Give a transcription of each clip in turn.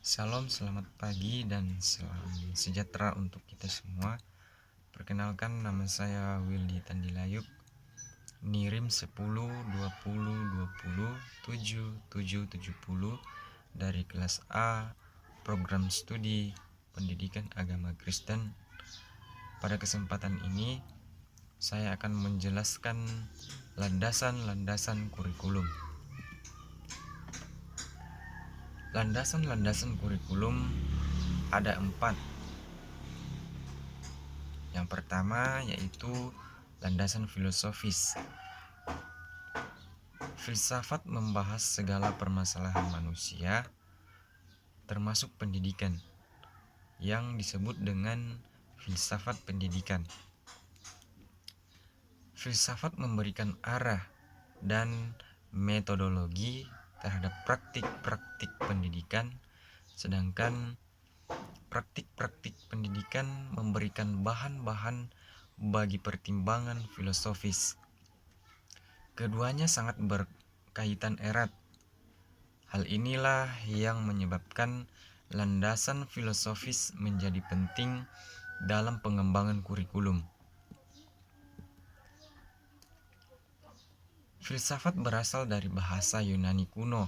Salam, selamat pagi dan salam sejahtera untuk kita semua. Perkenalkan, nama saya Willy Tandilayuk, NIRIM 10 20 20 77 70 dari kelas A, program studi pendidikan agama Kristen. Pada kesempatan ini, saya akan menjelaskan landasan-landasan kurikulum. Landasan-landasan kurikulum ada 4. Yang pertama yaitu landasan filosofis. Filsafat membahas segala permasalahan manusia, termasuk pendidikan, yang disebut dengan filsafat pendidikan. Filsafat memberikan arah dan metodologi terhadap praktik-praktik pendidikan, sedangkan praktik-praktik pendidikan memberikan bahan-bahan bagi pertimbangan filosofis. Keduanya sangat berkaitan erat. Hal inilah yang menyebabkan landasan filosofis menjadi penting dalam pengembangan kurikulum. Filsafat berasal dari bahasa Yunani kuno,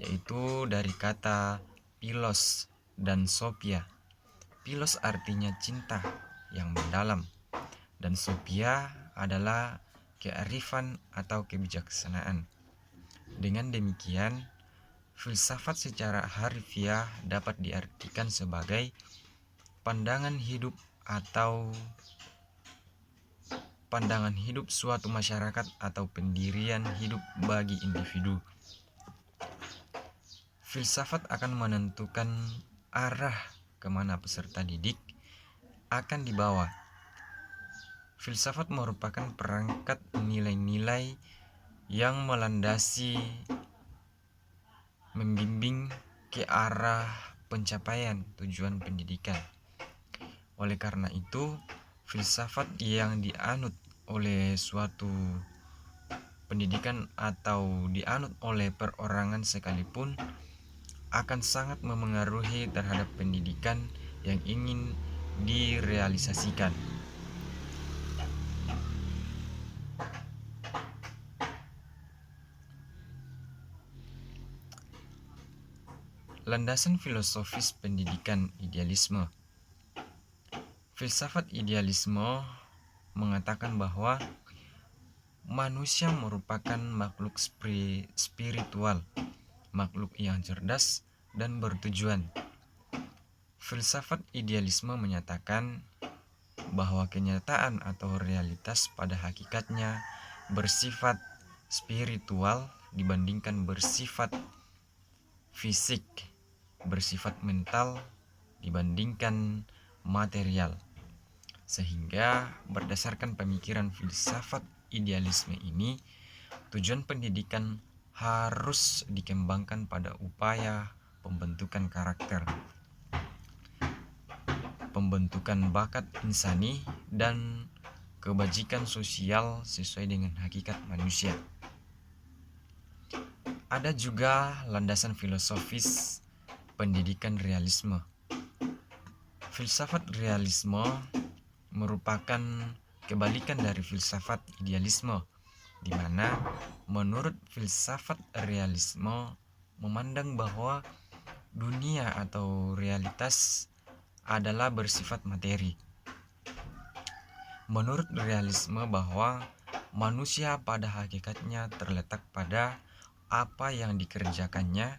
yaitu dari kata philos dan sophia. Philos artinya cinta yang mendalam, dan sophia adalah kearifan atau kebijaksanaan. Dengan demikian, filsafat secara harfiah dapat diartikan sebagai pandangan hidup atau pandangan hidup suatu masyarakat atau pendirian hidup bagi individu. Filsafat akan menentukan arah kemana peserta didik akan dibawa. Filsafat merupakan perangkat nilai-nilai yang melandasi, membimbing ke arah pencapaian tujuan pendidikan. Oleh karena itu, filsafat yang dianut oleh suatu pendidikan atau dianut oleh perorangan sekalipun akan sangat memengaruhi terhadap pendidikan yang ingin direalisasikan. Landasan filosofis pendidikan idealisme. Filsafat idealisme mengatakan bahwa manusia merupakan makhluk spiritual, makhluk yang cerdas dan bertujuan. Filsafat idealisme menyatakan bahwa kenyataan atau realitas pada hakikatnya bersifat spiritual dibandingkan bersifat fisik, bersifat mental dibandingkan material. Sehingga berdasarkan pemikiran filsafat idealisme ini, tujuan pendidikan harus dikembangkan pada upaya pembentukan karakter, pembentukan bakat insani, dan kebajikan sosial sesuai dengan hakikat manusia. Ada juga landasan filosofis pendidikan realisme. Filsafat realisme merupakan kebalikan dari filsafat idealisme, di mana menurut filsafat realisme memandang bahwa dunia atau realitas adalah bersifat materi. Menurut realisme bahwa manusia pada hakikatnya terletak pada apa yang dikerjakannya,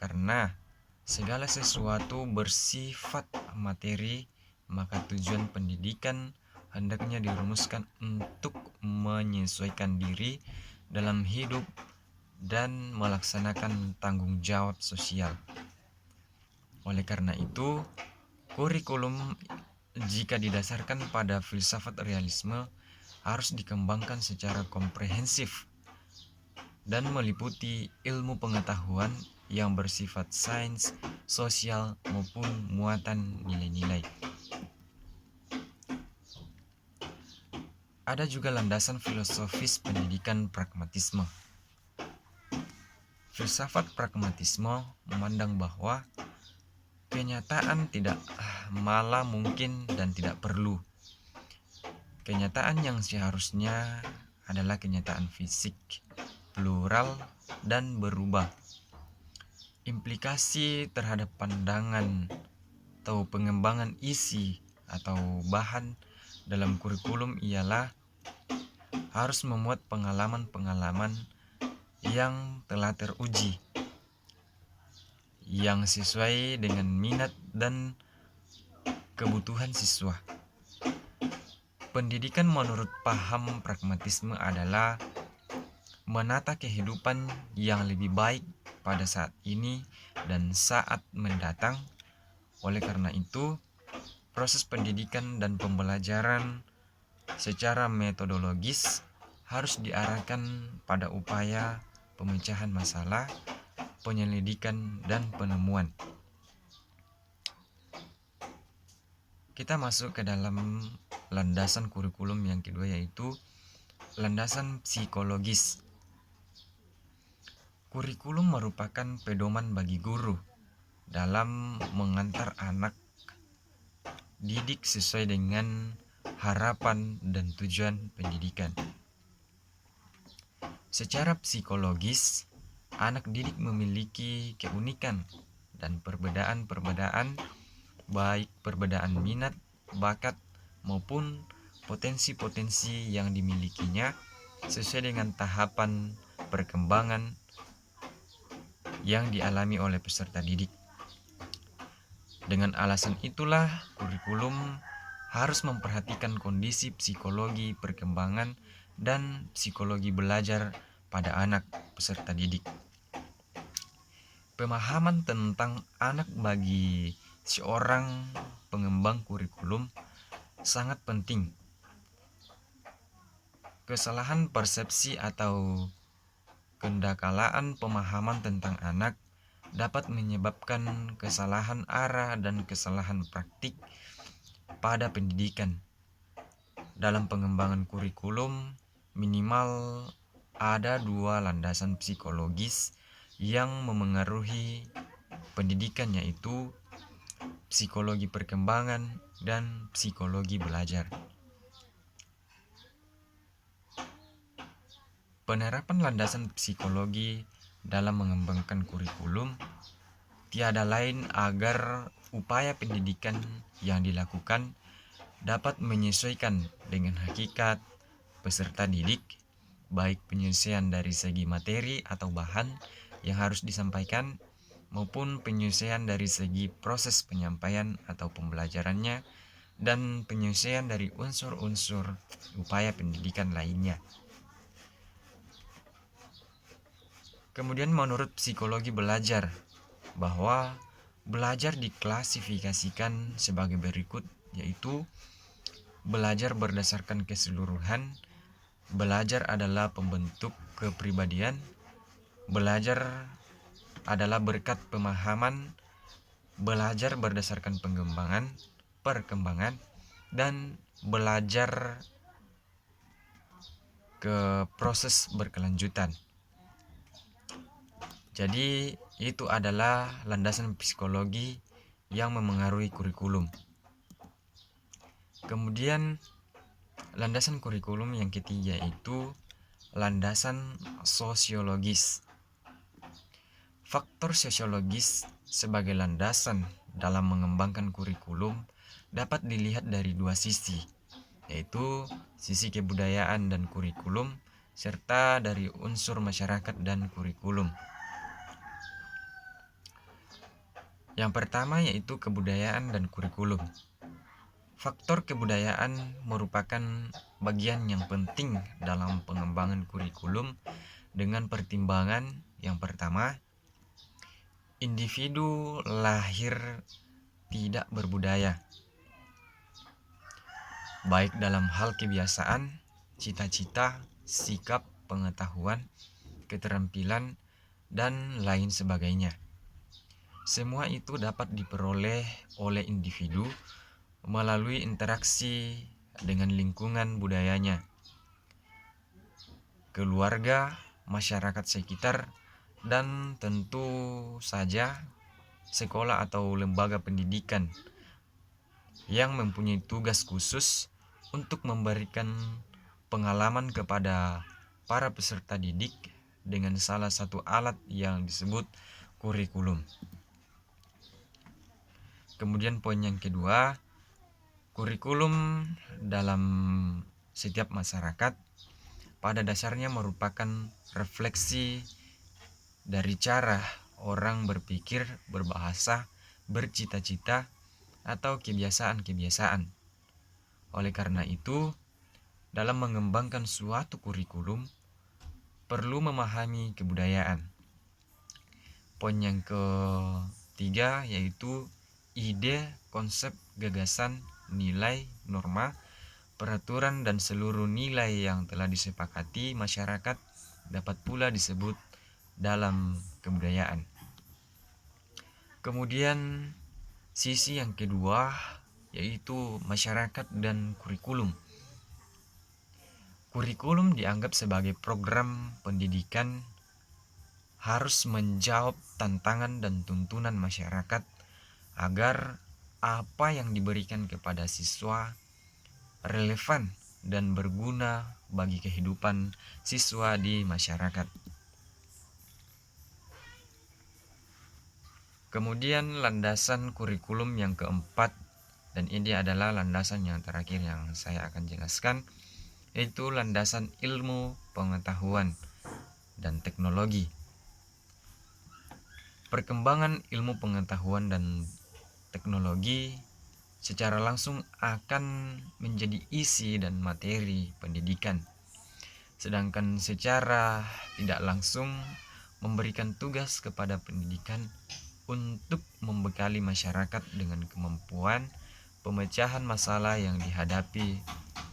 karena segala sesuatu bersifat materi, maka tujuan pendidikan hendaknya dirumuskan untuk menyesuaikan diri dalam hidup dan melaksanakan tanggung jawab sosial. Oleh karena itu, kurikulum jika didasarkan pada filsafat realisme harus dikembangkan secara komprehensif dan meliputi ilmu pengetahuan yang bersifat sains, sosial, maupun muatan nilai-nilai. Ada juga landasan filosofis pendidikan pragmatisme. Filsafat pragmatisme memandang bahwa kenyataan tidak malah mungkin dan tidak perlu. Kenyataan yang seharusnya adalah kenyataan fisik, plural, dan berubah. Implikasi terhadap pandangan atau pengembangan isi atau bahan dalam kurikulum ialah harus memuat pengalaman-pengalaman yang telah teruji, yang sesuai dengan minat dan kebutuhan siswa. Pendidikan menurut paham pragmatisme adalah menata kehidupan yang lebih baik pada saat ini dan saat mendatang. Oleh karena itu, proses pendidikan dan pembelajaran secara metodologis harus diarahkan pada upaya pemecahan masalah, penyelidikan, dan penemuan. Kita masuk ke dalam landasan kurikulum yang kedua, yaitu landasan psikologis. Kurikulum merupakan pedoman bagi guru dalam mengantar anak didik sesuai dengan harapan dan tujuan pendidikan. Secara psikologis, anak didik memiliki keunikan dan perbedaan-perbedaan, baik perbedaan minat, bakat, maupun potensi-potensi yang dimilikinya sesuai dengan tahapan perkembangan yang dialami oleh peserta didik. Dengan alasan itulah, kurikulum harus memperhatikan kondisi psikologi perkembangan dan psikologi belajar pada anak peserta didik. Pemahaman tentang anak bagi seorang pengembang kurikulum sangat penting. Kesalahan persepsi atau kendakalaan pemahaman tentang anak dapat menyebabkan kesalahan arah dan kesalahan praktik pada pendidikan. Dalam pengembangan kurikulum, minimal ada 2 landasan psikologis yang memengaruhi pendidikan, yaitu psikologi perkembangan dan psikologi belajar. Penerapan landasan psikologi dalam mengembangkan kurikulum tiada lain agar upaya pendidikan yang dilakukan dapat menyesuaikan dengan hakikat peserta didik, baik penyesuaian dari segi materi atau bahan yang harus disampaikan maupun penyesuaian dari segi proses penyampaian atau pembelajarannya dan penyesuaian dari unsur-unsur upaya pendidikan lainnya. Kemudian menurut psikologi belajar, bahwa belajar diklasifikasikan sebagai berikut, yaitu belajar berdasarkan keseluruhan, belajar adalah pembentuk kepribadian, belajar adalah berkat pemahaman, belajar berdasarkan perkembangan, dan belajar ke proses berkelanjutan. Jadi itu adalah landasan psikologi yang memengaruhi kurikulum. Kemudian landasan kurikulum yang ketiga yaitu landasan sosiologis. Faktor sosiologis sebagai landasan dalam mengembangkan kurikulum dapat dilihat dari 2 sisi, yaitu sisi kebudayaan dan kurikulum, serta dari unsur masyarakat dan kurikulum. Yang pertama yaitu kebudayaan dan kurikulum. Faktor kebudayaan merupakan bagian yang penting dalam pengembangan kurikulum dengan pertimbangan yang pertama, individu lahir tidak berbudaya, baik dalam hal kebiasaan, cita-cita, sikap, pengetahuan, keterampilan, dan lain sebagainya. Semua itu dapat diperoleh oleh individu melalui interaksi dengan lingkungan budayanya, keluarga, masyarakat sekitar, dan tentu saja sekolah atau lembaga pendidikan yang mempunyai tugas khusus untuk memberikan pengalaman kepada para peserta didik dengan salah satu alat yang disebut kurikulum. Kemudian poin yang kedua, kurikulum dalam setiap masyarakat pada dasarnya merupakan refleksi dari cara orang berpikir, berbahasa, bercita-cita, atau kebiasaan-kebiasaan. Oleh karena itu, dalam mengembangkan suatu kurikulum, perlu memahami kebudayaan. Poin yang ketiga yaitu ide, konsep, gagasan, nilai, norma, peraturan, dan seluruh nilai yang telah disepakati masyarakat dapat pula disebut dalam kebudayaan. Kemudian sisi yang kedua yaitu masyarakat dan kurikulum. Kurikulum dianggap sebagai program pendidikan harus menjawab tantangan dan tuntunan masyarakat agar apa yang diberikan kepada siswa relevan dan berguna bagi kehidupan siswa di masyarakat. Kemudian landasan kurikulum yang keempat, dan ini adalah landasan yang terakhir yang saya akan jelaskan, yaitu landasan ilmu pengetahuan dan teknologi. Perkembangan ilmu pengetahuan dan teknologi secara langsung akan menjadi isi dan materi pendidikan, sedangkan secara tidak langsung memberikan tugas kepada pendidikan untuk membekali masyarakat dengan kemampuan pemecahan masalah yang dihadapi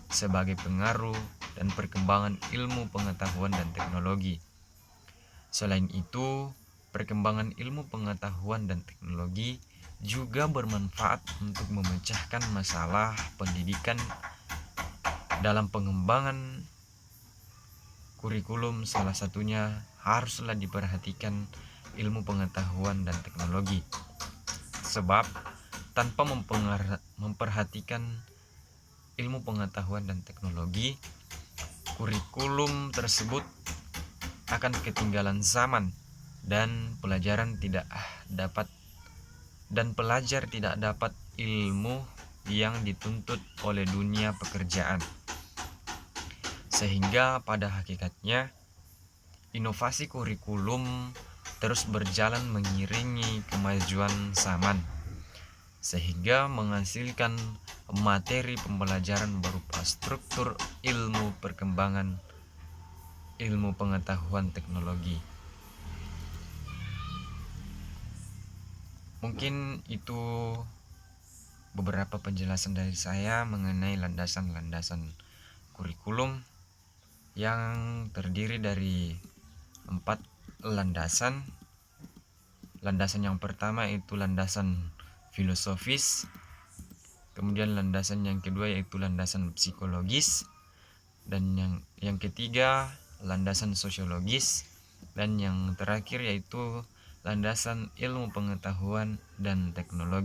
sebagai pengaruh dan perkembangan ilmu pengetahuan dan teknologi. Selain itu, perkembangan ilmu pengetahuan dan teknologi juga bermanfaat untuk memecahkan masalah pendidikan. Dalam pengembangan kurikulum, salah satunya haruslah diperhatikan ilmu pengetahuan dan teknologi. Sebab tanpa memperhatikan ilmu pengetahuan dan teknologi, kurikulum tersebut akan ketinggalan zaman dan pelajar tidak dapat ilmu yang dituntut oleh dunia pekerjaan. Sehingga pada hakikatnya inovasi kurikulum terus berjalan mengiringi kemajuan zaman, sehingga menghasilkan materi pembelajaran berupa struktur ilmu perkembangan ilmu pengetahuan teknologi. Mungkin itu beberapa penjelasan dari saya mengenai landasan-landasan kurikulum yang terdiri dari 4 landasan. Landasan yang pertama yaitu landasan filosofis, kemudian landasan yang kedua yaitu landasan psikologis, dan yang ketiga landasan sosiologis, dan yang terakhir yaitu landasan ilmu pengetahuan dan teknologi.